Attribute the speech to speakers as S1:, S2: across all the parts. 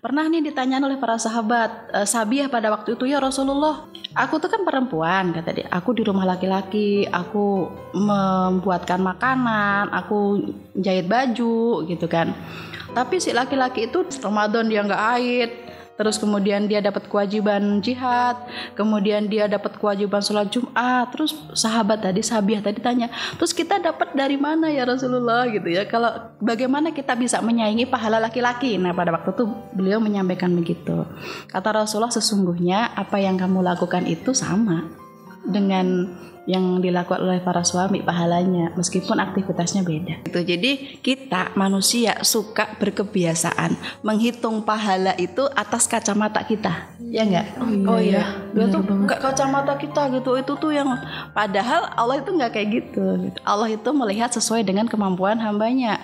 S1: Pernah nih ditanyain oleh para sahabat, Sabiah pada waktu itu, ya Rasulullah, aku tuh kan perempuan, kata dia. Aku di rumah laki-laki, aku membuatkan makanan, aku jahit baju gitu kan. Tapi si laki-laki itu Ramadan dia nggak haid, terus kemudian dia dapat kewajiban jihad, kemudian dia dapat kewajiban sholat Jumat. Terus sahabat tadi, Sabiah tadi tanya, terus kita dapat dari mana ya Rasulullah gitu ya? Kalau bagaimana kita bisa menyaingi pahala laki-laki? Nah pada waktu itu beliau menyampaikan begitu. Kata Rasulullah, sesungguhnya apa yang kamu lakukan itu sama dengan yang dilakukan oleh para suami pahalanya, meskipun aktivitasnya beda. Itu jadi kita manusia suka berkebiasaan menghitung pahala itu atas kacamata kita, ya enggak?
S2: Oh iya.
S1: Dia tuh enggak kacamata kita gitu. Itu tuh yang padahal Allah itu enggak kayak gitu. Allah itu melihat sesuai dengan kemampuan hambanya.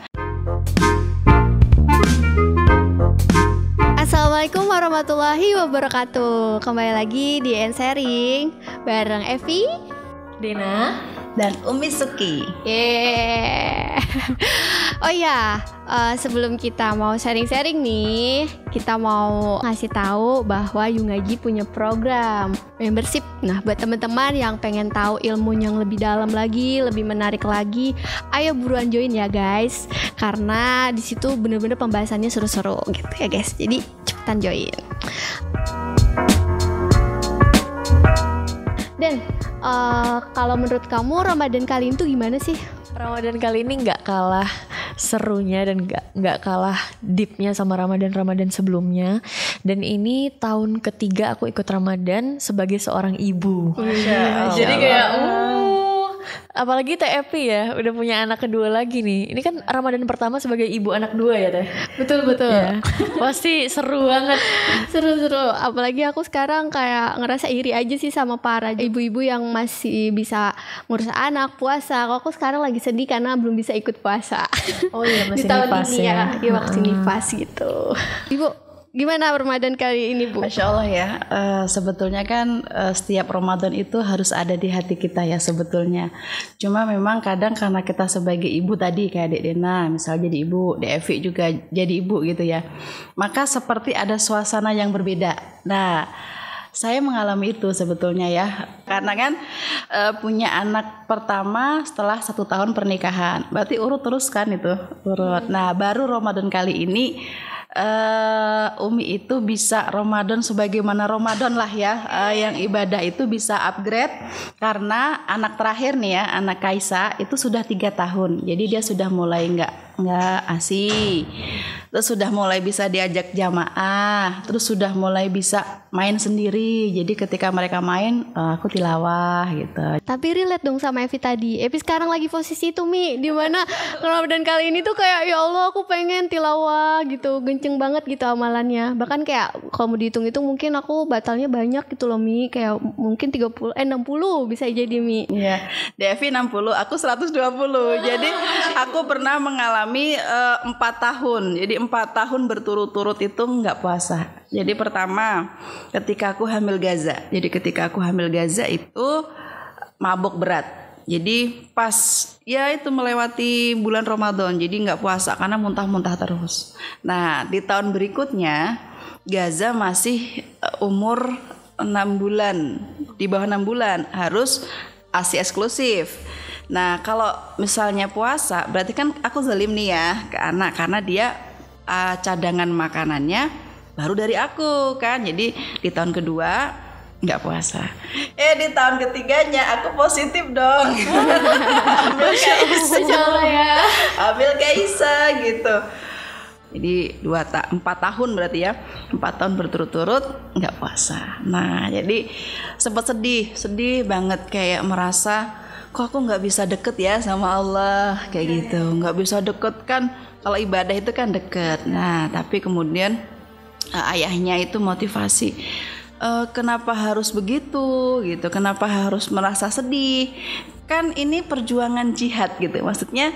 S2: Assalamualaikum warahmatullahi wabarakatuh. Kembali lagi di Sharing bareng Evi,
S3: Dina,
S1: dan Umi Suki.
S2: Oh ya, sebelum kita mau sharing-sharing nih, kita mau ngasih tahu bahwa Yungaji punya program membership. Nah, buat teman-teman yang pengen tahu ilmu yang lebih dalam lagi, lebih menarik lagi, ayo buruan join ya guys. Karena di situ bener-bener pembahasannya seru-seru gitu ya guys. Jadi cepetan join. Dan kalau menurut kamu Ramadan kali ini tuh gimana sih?
S3: Ramadan kali ini nggak kalah serunya dan nggak kalah deepnya sama Ramadan sebelumnya. Dan ini tahun ketiga aku ikut Ramadan sebagai seorang ibu. Jadi kayak apalagi Teh Epi ya udah punya anak kedua lagi nih. Ini kan Ramadan pertama sebagai ibu anak dua ya Teh.
S2: Betul.
S3: Ya, pasti seru banget.
S2: Seru. Apalagi aku sekarang kayak ngerasa iri aja sih sama para ibu-ibu yang masih bisa ngurus anak puasa. Kalau aku sekarang lagi sedih karena belum bisa ikut puasa.
S3: Oh iya, masih
S2: di tahun
S3: nifas
S2: ini ya. Di waktu
S3: Mm-mm.
S2: nifas gitu. Ibu, gimana Ramadan kali ini Bu?
S1: Masya Allah ya, sebetulnya kan setiap Ramadan itu harus ada di hati kita ya sebetulnya. Cuma memang kadang karena kita sebagai ibu tadi kayak Dek Dena misalnya jadi ibu, Dek Evi juga jadi ibu gitu ya. Maka seperti ada suasana yang berbeda. Nah, saya mengalami itu sebetulnya ya. Karena kan punya anak pertama setelah 1 tahun pernikahan. Berarti urut terus kan itu, urut. Nah, baru Ramadan kali ini Umi itu bisa Ramadan sebagaimana Ramadan lah ya, yang ibadah itu bisa upgrade karena anak terakhir nih ya, anak Kaisa itu sudah 3 tahun, jadi dia sudah mulai nggak ASI, terus sudah mulai bisa diajak jamaah, terus sudah mulai bisa main sendiri. Jadi ketika mereka main, aku tilawah gitu.
S2: Tapi relate dong sama Evi tadi. Evi sekarang lagi posisi itu Mi, dimana Ramadan kali ini tuh kayak ya Allah aku pengen tilawah gitu, genceng banget gitu amalannya. Bahkan kayak kalau mau dihitung-hitung mungkin aku batalnya banyak gitu loh Mi, kayak mungkin 60 bisa jadi Mi.
S1: Iya, Devi 60, aku 120. Jadi aku pernah mengalami 4 tahun. Jadi 4 tahun berturut-turut itu nggak puasa. Jadi pertama ketika aku hamil Gaza. Jadi ketika aku hamil Gaza itu mabuk berat. Jadi pas ya itu melewati bulan Ramadan, jadi nggak puasa karena muntah-muntah terus. Nah di tahun berikutnya Gaza masih umur 6 bulan, di bawah 6 bulan harus ASI eksklusif. Nah kalau misalnya puasa berarti kan aku zalim nih ya ke anak karena dia cadangan makanannya baru dari aku kan. Jadi di tahun kedua nggak puasa. Di tahun ketiganya aku positif dong.
S2: Masya Allah ya.
S1: Ambil Kaisa gitu. Jadi 4 tahun berarti ya, 4 tahun berturut-turut nggak puasa. Nah jadi sempat sedih banget, kayak merasa kok aku nggak bisa deket ya sama Allah kayak gitu, nggak bisa deket kan, kalau ibadah itu kan deket. Nah tapi kemudian ayahnya itu motivasi, kenapa harus begitu gitu, kenapa harus merasa sedih, kan ini perjuangan jihad gitu. Maksudnya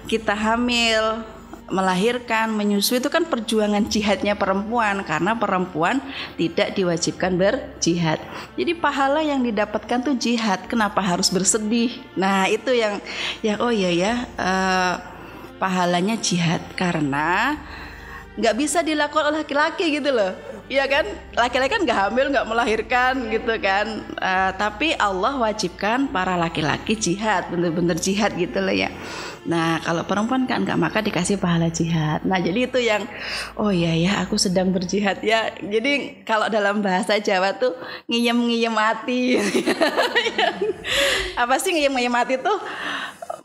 S1: kita hamil, melahirkan, menyusui itu kan perjuangan jihadnya perempuan, karena perempuan tidak diwajibkan berjihad. Jadi pahala yang didapatkan tuh jihad, kenapa harus bersedih? Nah itu yang oh iya ya, pahalanya jihad karena nggak bisa dilakukan oleh laki-laki gitu loh. Iya kan, laki-laki kan nggak hamil, nggak melahirkan gitu kan. Tapi Allah wajibkan para laki-laki jihad, bener-bener jihad gitu loh ya. Nah kalau perempuan kan nggak, maka dikasih pahala jihad. Nah jadi itu yang oh iya ya aku sedang berjihad ya. Jadi kalau dalam bahasa Jawa tuh ngiyem-ngiyem hati. Apa sih ngiyem-ngiyem hati tuh?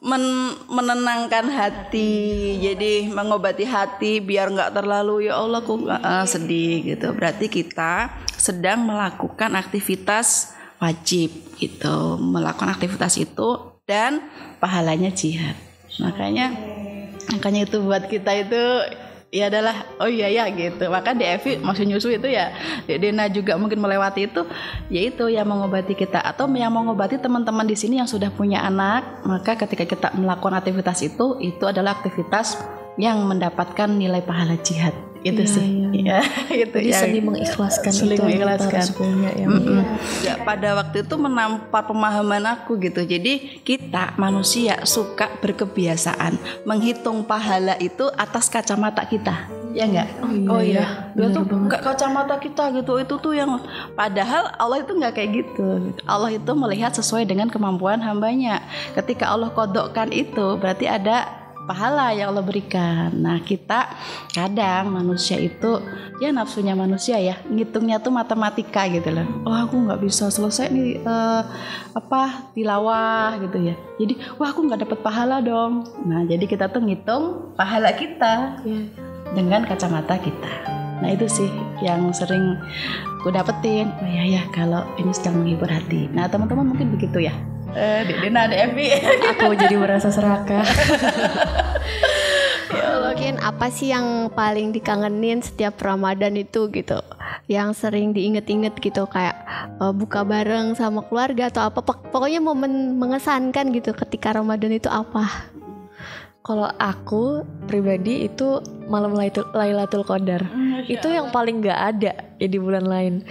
S1: Menenangkan hati, jadi mengobati hati biar nggak terlalu ya Allah aku sedih gitu. Berarti kita sedang melakukan aktivitas wajib gitu, melakukan aktivitas itu dan pahalanya jihad. Makanya itu buat kita itu ya adalah oh iya ya gitu. Maka DFI masih nyusu itu ya, Dena juga mungkin melewati itu, yaitu yang mengobati kita atau yang mengobati teman-teman di sini yang sudah punya anak. Maka ketika kita melakukan aktivitas itu adalah aktivitas yang mendapatkan nilai pahala jihad. Itu sih ya, gitu.
S3: Jadi saling mengikhlaskan
S1: ya, pada waktu itu menampak pemahaman aku gitu. Jadi kita manusia suka berkebiasaan menghitung pahala itu atas kacamata kita, ya enggak? Oh iya, itu enggak kacamata kita gitu. Itu tuh yang padahal Allah itu enggak kayak gitu. Allah itu melihat sesuai dengan kemampuan hambanya. Ketika Allah kodokkan itu berarti ada pahala yang Allah berikan. Nah kita kadang manusia itu ya nafsunya manusia ya, ngitungnya tuh matematika gitu loh. Oh aku nggak bisa selesai nih tilawah gitu ya. Jadi wah aku nggak dapat pahala dong. Nah jadi kita tuh ngitung pahala kita dengan kacamata kita. Nah itu sih yang sering aku dapetin. Oh ya kalau ini sedang menghibur hati. Nah teman-teman mungkin begitu ya. Dena ada Evi.
S3: Aku jadi merasa serakah.
S2: Mungkin apa sih yang paling dikangenin setiap Ramadan itu gitu, yang sering diinget-inget gitu, kayak buka bareng sama keluarga atau apa, pokoknya momen mengesankan gitu ketika Ramadan itu apa?
S3: Kalau aku pribadi itu malam Lailatul Qadar. Itu yang paling gak ada ya di bulan lain.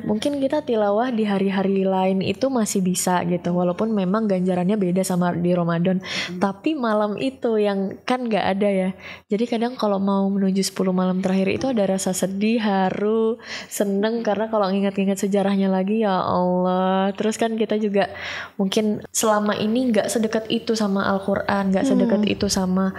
S3: Mungkin kita tilawah di hari-hari lain itu masih bisa gitu, walaupun memang ganjarannya beda sama di Ramadan. Tapi malam itu yang kan gak ada ya. Jadi kadang kalau mau menuju 10 malam terakhir itu ada rasa sedih, haru, seneng, karena kalau ingat-ingat sejarahnya lagi ya Allah. Terus kan kita juga mungkin selama ini gak sedekat itu sama Al-Quran, gak sedekat itu sama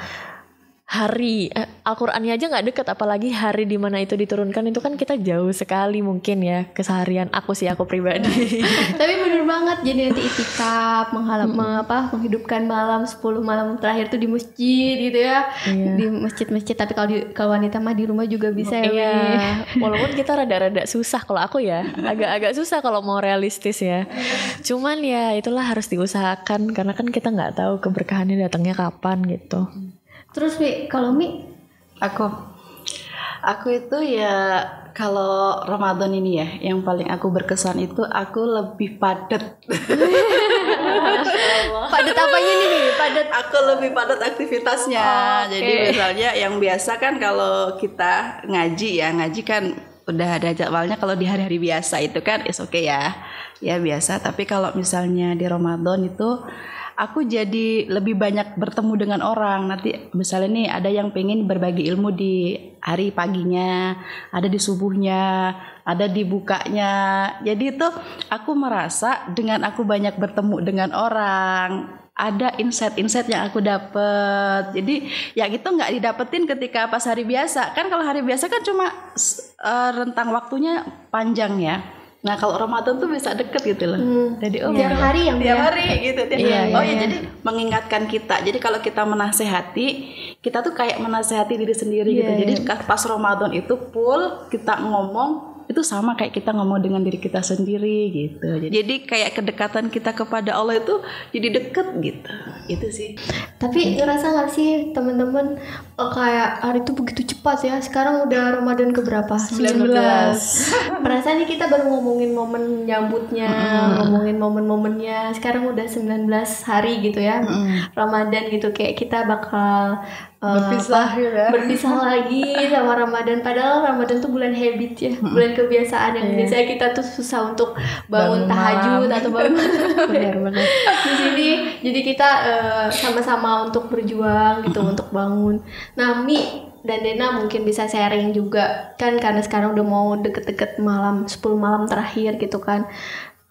S3: hari Al-Qur'annya aja nggak deket, apalagi hari dimana itu diturunkan. Itu kan kita jauh sekali mungkin ya keseharian aku pribadi.
S2: Tapi bener banget, jadi nanti itikaf menghidupkan malam 10 malam terakhir tuh di masjid gitu ya. Di masjid-masjid. Tapi kalau wanita mah di rumah juga bisa ya.
S3: Walaupun kita rada-rada susah, kalau aku ya agak susah kalau mau realistis ya. Cuman ya itulah harus diusahakan, karena kan kita nggak tahu keberkahannya datangnya kapan gitu.
S2: Terus kalau Mi,
S1: aku itu ya kalau Ramadan ini ya yang paling aku berkesan itu aku lebih padat.
S2: Padat apanya nih? Padat.
S1: Aku lebih padat aktivitasnya. Jadi misalnya yang biasa kan kalau kita ngaji kan udah ada jadwalnya. Kalau di hari-hari biasa itu kan is okay ya biasa. Tapi kalau misalnya di Ramadan itu aku jadi lebih banyak bertemu dengan orang. Nanti misalnya nih ada yang pengen berbagi ilmu di hari paginya, ada di subuhnya, ada di bukanya. Jadi itu aku merasa dengan aku banyak bertemu dengan orang, ada insight yang aku dapat. Jadi ya itu nggak didapetin ketika pas hari biasa. Kan kalau hari biasa kan cuma rentang waktunya panjang ya. Nah kalau Ramadan tuh bisa deket gitu loh. Jadi
S2: tiap hari
S1: gitu. Jadi mengingatkan kita. Jadi kalau kita menasehati, kita tuh kayak menasehati diri sendiri gitu. Jadi pas Ramadan itu full kita ngomong itu sama kayak kita ngomong dengan diri kita sendiri gitu. Jadi kayak kedekatan kita kepada Allah itu jadi deket gitu. Itu sih.
S2: Tapi ngerasa gak sih teman-teman kayak hari itu begitu cepat ya. Sekarang udah Ramadan keberapa? 19. Perasaan nih kita baru ngomongin momen nyambutnya, ngomongin momen-momennya. Sekarang udah 19 hari gitu ya. Ramadan gitu, kayak kita bakal berpisah lagi sama Ramadan. Padahal Ramadan tuh bulan habit ya, bulan kebiasaan yang biasanya kita tuh susah untuk bangun tahajud atau bangun benar-benar di sini. Jadi kita sama-sama untuk berjuang gitu untuk bangun. Nah Mi, dan Dena mungkin bisa sharing juga kan, karena sekarang udah mau deket-deket malam 10 malam terakhir gitu kan.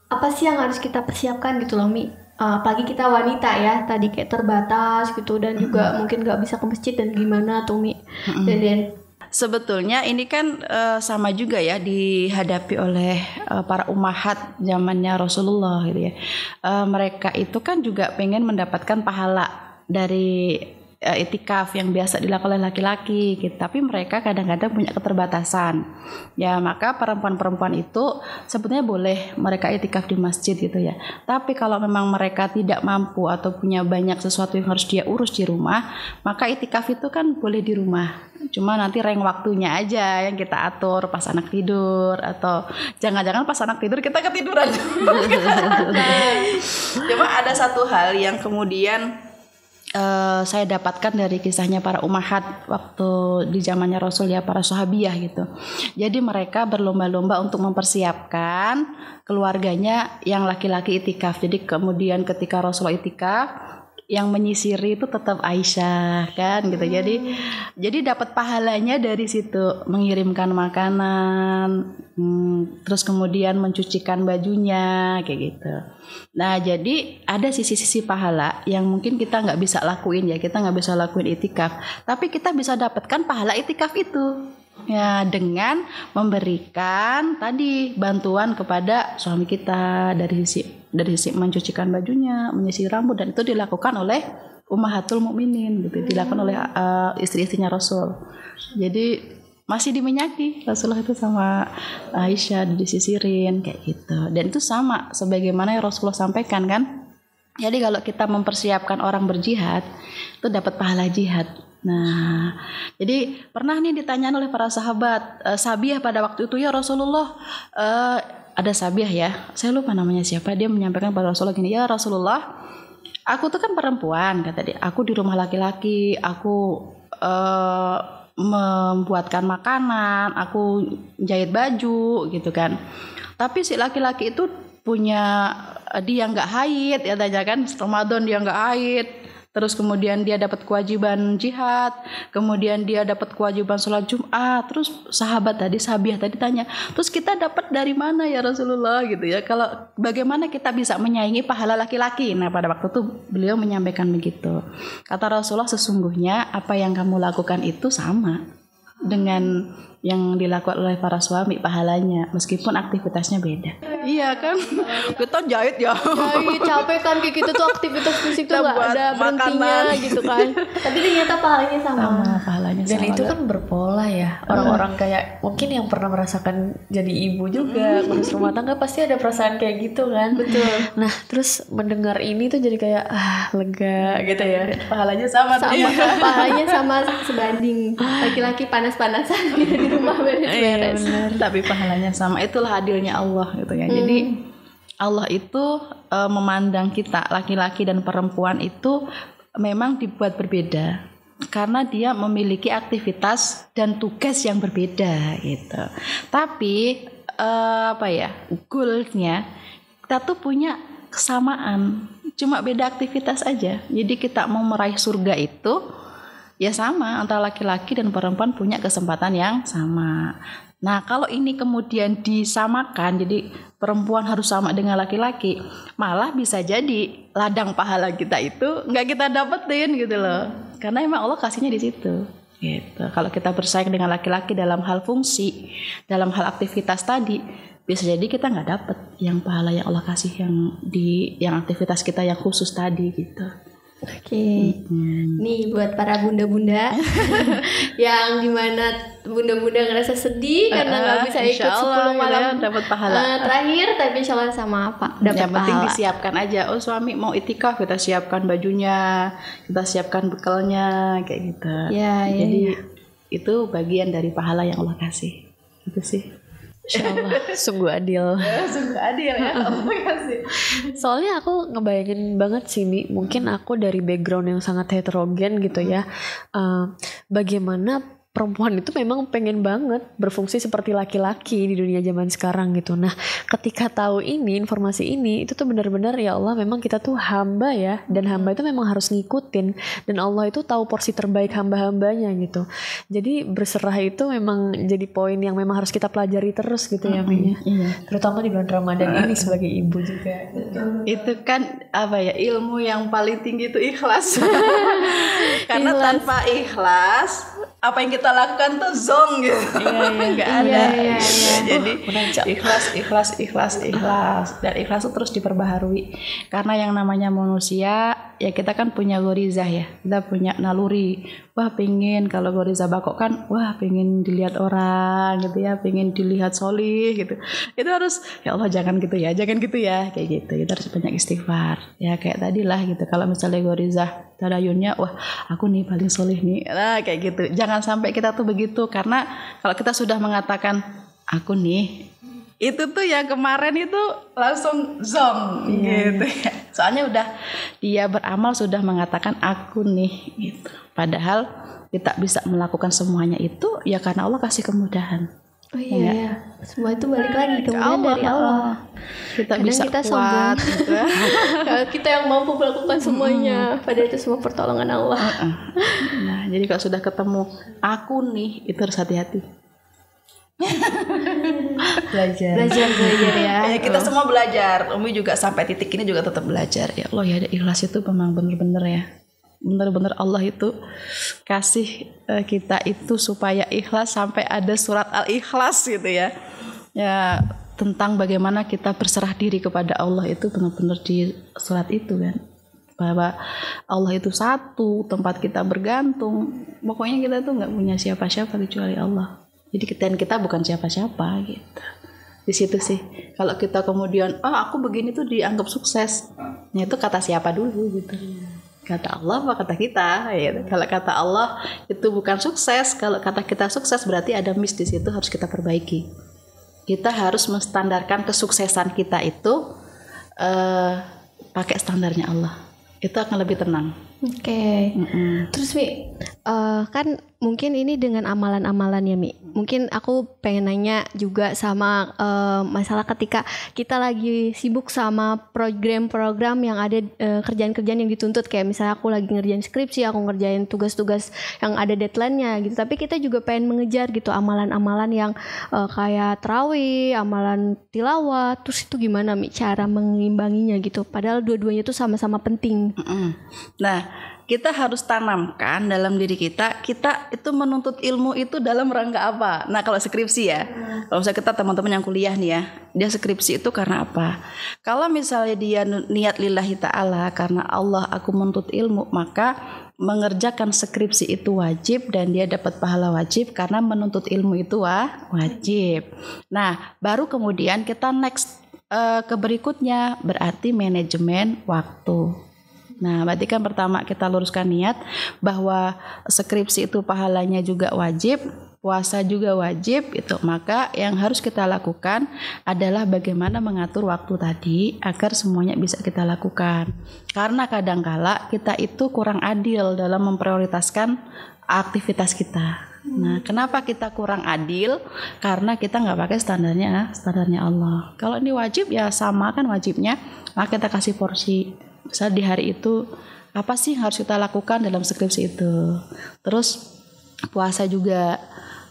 S2: Apa sih yang harus kita persiapkan gitu loh Mi? Apalagi kita wanita ya, tadi kayak terbatas gitu, dan juga mungkin gak bisa ke masjid, dan gimana tuh Mi? Dan
S1: sebetulnya ini kan sama juga ya dihadapi oleh para ummahat zamannya Rasulullah gitu ya. Mereka itu kan juga pengen mendapatkan pahala dari itikaf yang biasa dilakukan oleh laki-laki gitu. Tapi mereka kadang-kadang punya keterbatasan. Ya, maka perempuan-perempuan itu sebetulnya boleh mereka itikaf di masjid gitu ya. Tapi kalau memang mereka tidak mampu atau punya banyak sesuatu yang harus dia urus di rumah, maka itikaf itu kan boleh di rumah. Cuma nanti reng waktunya aja yang kita atur, pas anak tidur, atau jangan-jangan pas anak tidur kita ketiduran. Cuma ada satu hal yang kemudian saya dapatkan dari kisahnya para ummahat waktu di zamannya Rasul ya, para sahabiyah gitu. Jadi mereka berlomba-lomba untuk mempersiapkan keluarganya yang laki-laki itikaf. Jadi kemudian ketika Rasulullah itikaf, yang menyisiri itu tetap Aisyah kan gitu. Jadi dapat pahalanya dari situ, mengirimkan makanan, terus kemudian mencucikan bajunya kayak gitu. Nah, jadi ada sisi-sisi pahala yang mungkin kita nggak bisa lakuin ya, kita nggak bisa lakuin itikaf, tapi kita bisa dapatkan pahala itikaf itu ya dengan memberikan tadi bantuan kepada suami kita dari sisi mencucikan bajunya, menyisir rambut, dan itu dilakukan oleh ummahatul mukminin gitu, dilakukan oleh istri-istrinya Rasul. Jadi masih diminyaki Rasulullah itu sama Aisyah, disisirin kayak gitu. Dan itu sama sebagaimana yang Rasulullah sampaikan kan. Jadi kalau kita mempersiapkan orang berjihad itu dapat pahala jihad. Nah, jadi pernah nih ditanyain oleh para sahabat, Sabiyah pada waktu itu, ya Rasulullah, ada Sabiyah ya, saya lupa namanya siapa, dia menyampaikan pada Rasulullah gini, ya Rasulullah, aku tuh kan perempuan, kata dia, aku di rumah laki-laki, aku membuatkan makanan, aku jahit baju gitu kan. Tapi si laki-laki itu punya, dia nggak haid ya, tanya kan, Ramadan dia nggak haid. Terus kemudian dia dapat kewajiban jihad, kemudian dia dapat kewajiban sholat Jumat. Terus Sabiyah tadi tanya, terus kita dapat dari mana ya Rasulullah gitu ya? Kalau bagaimana kita bisa menyaingi pahala laki-laki? Nah, pada waktu itu beliau menyampaikan begitu. Kata Rasulullah, sesungguhnya apa yang kamu lakukan itu sama dengan yang dilakukan oleh para suami pahalanya, meskipun aktivitasnya beda. Iya kan, kita jahit ya.
S2: Jahit capek kan, kayak gitu tuh aktivitas fisik tuh nggak ada berhentinya gitu kan. Tapi ternyata pahalanya sama.
S1: Pahalanya
S3: Dan
S1: sama.
S3: itu kan berpola ya. Orang-orang kayak mungkin yang pernah merasakan jadi ibu juga, ngurus rumah tangga pasti ada perasaan kayak gitu kan.
S2: Betul.
S3: Nah, terus mendengar ini tuh jadi kayak lega gitu ya.
S1: Pahalanya sama.
S2: Pahalanya sama sebanding. Laki-laki panas-panasan gitu di rumah beres-beres.
S1: Tapi pahalanya sama. Itulah adilnya Allah gitu ya. Jadi Allah itu memandang kita laki-laki dan perempuan itu memang dibuat berbeda karena dia memiliki aktivitas dan tugas yang berbeda gitu. Tapi goalnya kita tuh punya kesamaan, cuma beda aktivitas aja. Jadi kita mau meraih surga itu ya sama, antara laki-laki dan perempuan punya kesempatan yang sama. Nah, kalau ini kemudian disamakan, jadi perempuan harus sama dengan laki-laki, malah bisa jadi ladang pahala kita itu nggak kita dapetin gitu loh. Karena emang Allah kasihnya di situ. Gitu. Kalau kita bersaing dengan laki-laki dalam hal fungsi, dalam hal aktivitas tadi, bisa jadi kita nggak dapet yang pahala yang Allah kasih yang aktivitas kita yang khusus tadi gitu.
S2: Oke. Nih buat para bunda-bunda yang dimana bunda-bunda ngerasa sedih karena nggak bisa ikut 10 malam
S1: dapat pahala
S2: terakhir, tapi insya Allah sama apa dapat pahala.
S1: Yang penting disiapkan aja. Oh, suami mau itikaf, kita siapkan bajunya, kita siapkan bekalnya kayak gitu. Jadi itu bagian dari pahala yang Allah kasih. Itu sih.
S3: Insyaallah sungguh adil.
S1: Sungguh adil ya. Allah kasih.
S3: Soalnya aku ngebayangin banget sih, Mi. Mungkin aku dari background yang sangat heterogen gitu ya. Bagaimana perempuan itu memang pengen banget berfungsi seperti laki-laki di dunia zaman sekarang gitu. Nah, ketika tahu ini, informasi ini, itu tuh benar-benar ya Allah, memang kita tuh hamba ya, dan hamba itu memang harus ngikutin, dan Allah itu tahu porsi terbaik hamba-hambanya gitu. Jadi berserah itu memang jadi poin yang memang harus kita pelajari terus gitu ya, Mi.
S1: Iya.
S3: Terutama di bulan Ramadan ini sebagai ibu juga.
S1: Itu kan apa ya, ilmu yang paling tinggi itu ikhlas. Karena tanpa ikhlas apa yang kita lakukan tuh zong gitu. Nggak ada. Jadi ikhlas. Dan ikhlas itu terus diperbaharui. Karena yang namanya manusia ya, kita kan punya gorizah ya, kita punya naluri. Wah pengen, kalau gorizah bakok kan, wah pengen dilihat orang gitu ya, pengen dilihat solih gitu. Itu harus, ya Allah jangan gitu ya, kayak gitu. Kita harus banyak istighfar. Ya kayak tadi lah gitu. Kalau misalnya gorizah tadayunnya, wah aku nih paling solih nih, nah kayak gitu. Jangan sampai kita tuh begitu, karena kalau kita sudah mengatakan aku nih, itu tuh yang kemarin itu langsung zong gitu ya. Soalnya udah dia beramal sudah mengatakan aku nih gitu. Padahal kita bisa melakukan semuanya itu ya karena Allah kasih kemudahan.
S2: Oh iya, ya. Semua itu balik lagi kemudian dari Allah.
S1: Kita
S2: Kadang
S1: bisa
S2: kita
S1: kuat gitu.
S2: Kalau kita yang mampu melakukan semuanya, padahal itu semua pertolongan Allah.
S1: Nah, jadi kalau sudah ketemu aku nih, itu harus hati-hati.
S2: Belajar ya.
S1: Kita semua belajar. Umi juga sampai titik ini juga tetap belajar. Ya Allah ya, ikhlas itu memang bener-bener ya. Bener-bener Allah itu kasih kita itu supaya ikhlas, sampai ada surat Al-Ikhlas gitu ya. Ya tentang bagaimana kita berserah diri kepada Allah, itu benar-benar di surat itu kan. Bahwa Allah itu satu, tempat kita bergantung. Pokoknya kita tuh nggak punya siapa-siapa kecuali Allah. Jadi kita bukan siapa-siapa gitu. Di situ sih. Kalau kita kemudian, aku begini tuh dianggap sukses. Nah itu kata siapa dulu gitu. Kata Allah apa kata kita gitu. Kalau kata Allah itu bukan sukses, kalau kata kita sukses berarti ada miss di situ, harus kita perbaiki. Kita harus menstandarkan kesuksesan kita itu pakai standarnya Allah. Itu akan lebih tenang.
S2: Oke. Terus Mi, kan mungkin ini dengan amalan-amalan ya Mi. Mungkin aku pengen nanya juga sama masalah ketika kita lagi sibuk sama program-program yang ada, kerjaan-kerjaan yang dituntut, kayak misalnya aku lagi ngerjain skripsi, aku ngerjain tugas-tugas yang ada deadline-nya gitu. Tapi kita juga pengen mengejar gitu amalan-amalan yang kayak tarawih, amalan tilawah. Terus itu gimana Mi cara mengimbanginya gitu? Padahal dua-duanya itu sama-sama penting.
S1: Nah, kita harus tanamkan dalam diri kita itu menuntut ilmu itu dalam rangka apa. Nah kalau skripsi ya, kalau misalnya kita teman-teman yang kuliah nih ya, dia skripsi itu karena apa? Kalau misalnya dia niat lillahi ta'ala, karena Allah aku menuntut ilmu, maka mengerjakan skripsi itu wajib dan dia dapat pahala wajib karena menuntut ilmu itu wajib. Nah baru kemudian kita next ke berikutnya, berarti manajemen waktu. Nah, berarti kan pertama kita luruskan niat bahwa skripsi itu pahalanya juga wajib, puasa juga wajib itu. Maka yang harus kita lakukan adalah bagaimana mengatur waktu tadi agar semuanya bisa kita lakukan. Karena kadangkala kita itu kurang adil dalam memprioritaskan aktivitas kita. Nah, kenapa kita kurang adil? Karena kita nggak pakai standarnya Allah. Kalau ini wajib ya sama kan wajibnya, maka kita kasih porsi. Misal di hari itu apa sih yang harus kita lakukan dalam skripsi itu, terus puasa juga,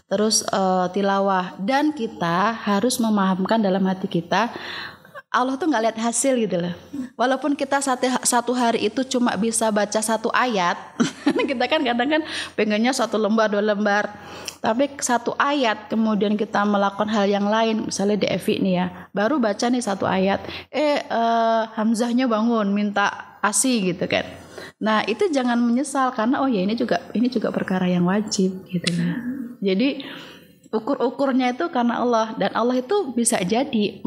S1: terus tilawah, dan kita harus memahamkan dalam hati kita Allah tuh nggak lihat hasil gitu loh. Walaupun kita satu hari itu cuma bisa baca 1 ayat, kita kan kadang kan pengennya 1 lembar 2 lembar, tapi 1 ayat kemudian kita melakukan hal yang lain, misalnya di Evi nih ya, baru baca nih 1 ayat, Hamzahnya bangun minta ASI gitu kan. Nah itu jangan menyesal karena oh ya ini juga perkara yang wajib gitu lah. Jadi ukur-ukurnya itu karena Allah, dan Allah itu bisa jadi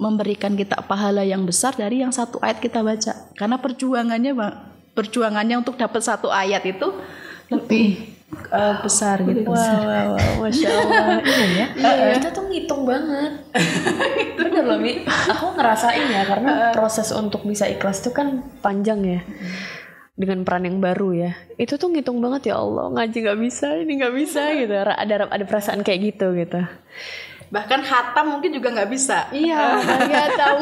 S1: memberikan kita pahala yang besar dari yang 1 ayat kita baca, karena perjuangannya untuk dapat 1 ayat itu lebih besar gitu.
S3: Wow, Masya Allah. Iya ya, kita tuh ngitung banget. Bener loh Mi, aku ngerasain ya, karena proses untuk bisa ikhlas itu kan panjang ya. dengan peran yang baru ya, itu tuh ngitung banget, ya Allah ngaji nggak bisa, ini nggak bisa gitu. Ada perasaan kayak gitu.
S1: Bahkan khatam mungkin juga nggak bisa.
S2: Iya, nggak tahu.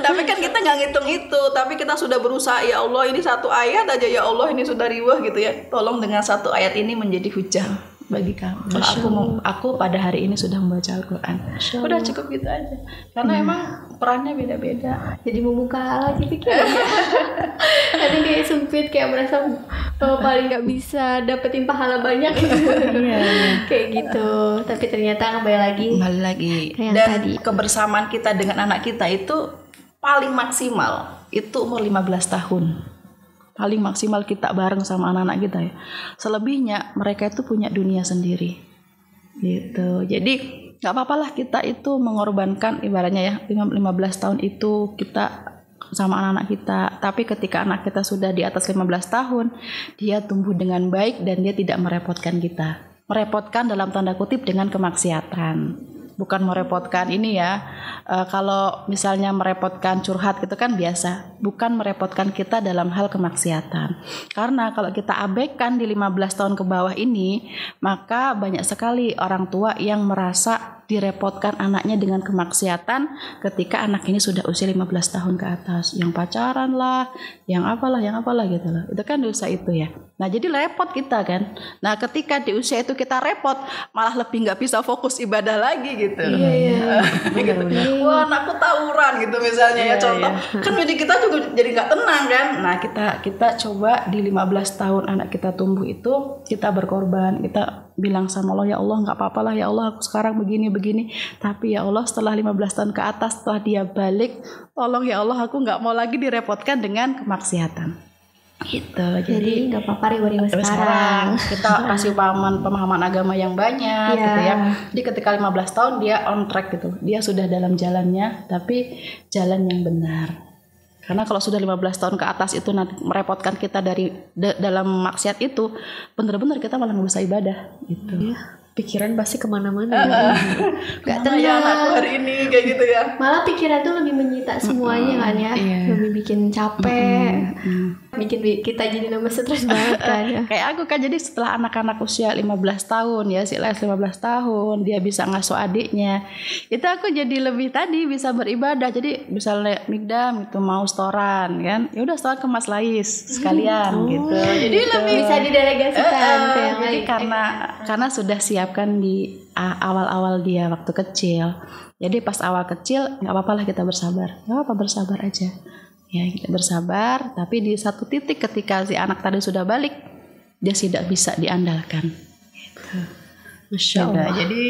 S1: Tapi kan kita nggak ngitung itu, tapi kita sudah berusaha, ya Allah ini satu ayat aja, ya Allah ini sudah riwah gitu ya. Tolong dengan satu ayat ini menjadi hujah bagi kamu. Aku pada hari ini sudah membaca Al-Quran. Udah cukup gitu aja. Karena emang perannya beda-beda.
S2: Jadi membuka lagi pikiran. Kadang kayak sempit, kayak merasa paling nggak bisa dapetin pahala banyak. Kayak gitu. Tapi ternyata kembali lagi
S1: Dan tadi, kebersamaan kita dengan anak kita itu paling maksimal itu umur 15 tahun. Paling maksimal kita bareng sama anak-anak kita ya. Selebihnya mereka itu punya dunia sendiri gitu. Jadi nggak apa-apa lah kita itu mengorbankan, ibaratnya ya 15 tahun itu kita sama anak-anak kita. Tapi ketika anak kita sudah di atas 15 tahun, dia tumbuh dengan baik dan dia tidak merepotkan kita. Merepotkan dalam tanda kutip dengan kemaksiatan. Bukan merepotkan ini ya, kalau misalnya merepotkan curhat gitu kan biasa. Bukan merepotkan kita dalam hal kemaksiatan. Karena kalau kita abaikan di 15 tahun ke bawah ini, maka banyak sekali orang tua yang merasa direpotkan anaknya dengan kemaksiatan ketika anak ini sudah usia 15 tahun ke atas. Yang pacaran lah, yang apalah gitu loh. Itu kan dosa itu ya. Nah jadi repot kita kan. Nah ketika di usia itu kita repot, malah lebih nggak bisa fokus ibadah lagi gitu.
S2: Iya.
S1: Gitu. Wah anakku tawuran gitu misalnya ya contoh. Kan jadi kita juga jadi nggak tenang kan. Nah kita coba di 15 tahun anak kita tumbuh itu kita berkorban, kita bilang sama Allah, ya Allah nggak apa-apa lah ya Allah, aku sekarang begini, tapi ya Allah setelah 15 tahun ke atas setelah dia balik, tolong ya Allah aku nggak mau lagi direpotkan dengan kemaksiatan gitu. Jadi
S2: nggak apa-apa riwa sekarang
S1: kita kasih pemahaman agama yang banyak gitu ya. Jadi ketika 15 tahun dia on track gitu, dia sudah dalam jalannya, tapi jalan yang benar. Karena kalau sudah 15 tahun ke atas itu nanti merepotkan kita dari dalam maksiat itu, benar-benar kita malah nggak bisa ibadah gitu.
S3: Pikiran pasti kemana-mana.
S1: Gak tenang ya anakku hari ini kayak gitu ya.
S2: Malah pikiran tuh lebih menyita semuanya kan ya. Lebih bikin capek, bikin kita jadi nambah stres banget kan ya.
S1: Kayak aku kan, jadi setelah anak-anak usia 15 tahun ya, si Les 15 tahun dia bisa ngasuh adiknya, itu aku jadi lebih tadi bisa beribadah. Jadi misalnya Mikdam itu mau setoran kan, ya udah setoran ke Mas Lais sekalian gitu. Jadi lebih
S2: bisa didelegasikan
S1: jadi karena sudah siapkan di awal-awal dia waktu kecil. Jadi pas awal kecil nggak apa-apa lah kita bersabar, nggak apa-apa, bersabar aja ya, kita bersabar. Tapi di satu titik ketika si anak tadi sudah balik, dia tidak bisa diandalkan gitu. Masya Allah. Jadi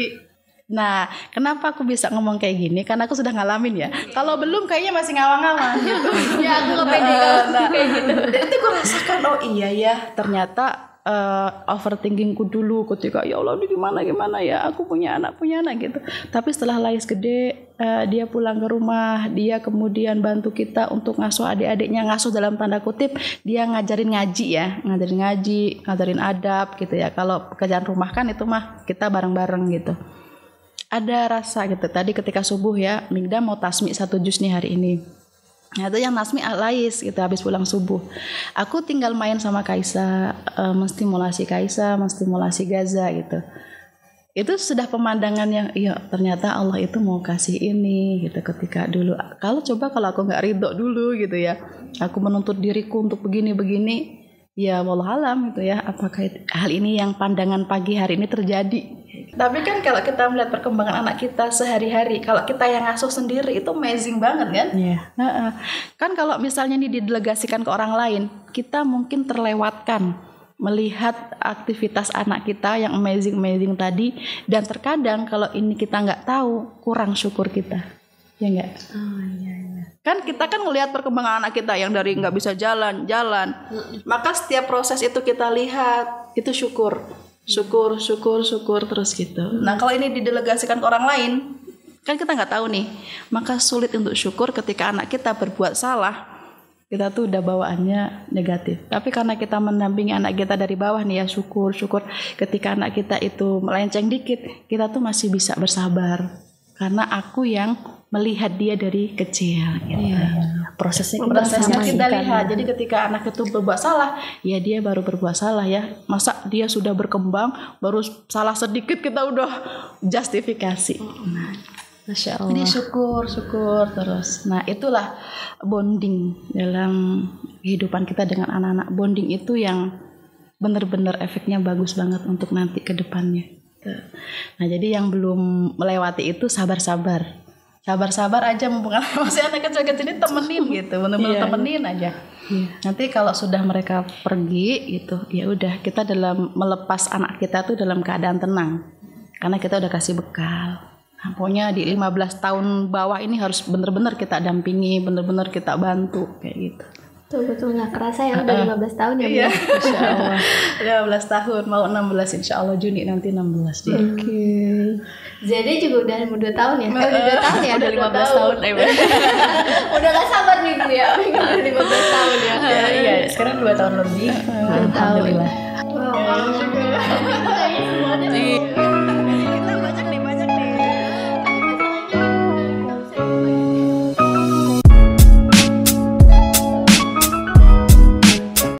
S1: nah kenapa aku bisa ngomong kayak gini, karena aku sudah ngalamin ya. Kalau belum kayaknya masih ngawang-ngawang gitu.
S2: Ya aku nggak pede kalau kayak gitu.
S1: Dan itu aku rasakan, oh iya ya ternyata overthinkingku dulu ketika ya Allah ini gimana ya, aku punya anak gitu. Tapi setelah Lais gede, dia pulang ke rumah, dia kemudian bantu kita untuk ngasuh adik-adiknya, ngasuh dalam tanda kutip, dia ngajarin ngajarin adab gitu ya. Kalau pekerjaan rumah kan itu mah kita bareng-bareng gitu. Ada rasa gitu tadi ketika subuh ya, Mikdam mau tasmi 1 juz nih hari ini. Nah, itu yang Nasmi Lais gitu habis pulang subuh. Aku tinggal main sama Kaisa, menstimulasi Kaisa, menstimulasi Gaza gitu. Itu sudah pemandangan yang iya ternyata Allah itu mau kasih ini gitu. Ketika dulu kalau aku nggak ridho dulu gitu ya, aku menuntut diriku untuk begini ya wallahualam gitu ya, apakah hal ini yang pandangan pagi hari ini terjadi. Tapi kan kalau kita melihat perkembangan anak kita sehari-hari, kalau kita yang ngasuh sendiri itu amazing banget kan. Kan kalau misalnya ini didelegasikan ke orang lain, kita mungkin terlewatkan melihat aktivitas anak kita yang amazing tadi. Dan terkadang kalau ini kita nggak tahu, kurang syukur kita, ya nggak? Kan kita kan ngelihat perkembangan anak kita yang dari nggak bisa jalan, maka setiap proses itu kita lihat, itu syukur terus gitu. Nah kalau ini didelegasikan ke orang lain, kan kita nggak tahu nih, maka sulit untuk syukur ketika anak kita berbuat salah. Kita tuh udah bawaannya negatif. Tapi karena kita mendampingi anak kita dari bawah nih ya, syukur. Ketika anak kita itu melenceng dikit, kita tuh masih bisa bersabar. Karena aku yang melihat dia dari kecil gitu.
S3: prosesnya
S1: Prosesnya
S3: sama
S1: kita
S3: sih.
S1: lihat. Jadi ketika anak itu berbuat salah, ya dia baru berbuat salah ya. Masa dia sudah berkembang, baru salah sedikit kita udah justifikasi.
S3: Masya
S1: Jadi
S3: Allah.
S1: syukur terus. Nah itulah bonding dalam kehidupan kita dengan anak-anak. Bonding itu yang benar-benar efeknya bagus banget untuk nanti ke depannya. Nah jadi yang belum melewati itu sabar-sabar aja, mumpung masih anak kecil-kecil ini temenin gitu, benar-benar temenin aja. Nanti kalau sudah mereka pergi gitu, ya udah kita dalam melepas anak kita tuh dalam keadaan tenang, karena kita udah kasih bekal. Nah, pokoknya di 15 tahun bawah ini harus benar-benar kita dampingi, benar-benar kita bantu kayak gitu.
S2: Betul nggak kerasa ya udah 15 tahun ya.
S1: Iya, Insya Allah. 15 tahun, mau 16 Insya Allah Juni nanti 16 dia.
S2: Oke. Jadi juga udah 2 tahun ya? Udah 2 tahun ya?
S1: Udah 15 tahun.
S2: Udah gak sabar nih Bu ya, udah 15 tahun ya.
S1: Iya, sekarang 2 tahun lebih. Alhamdulillah.
S2: Wow, syukur.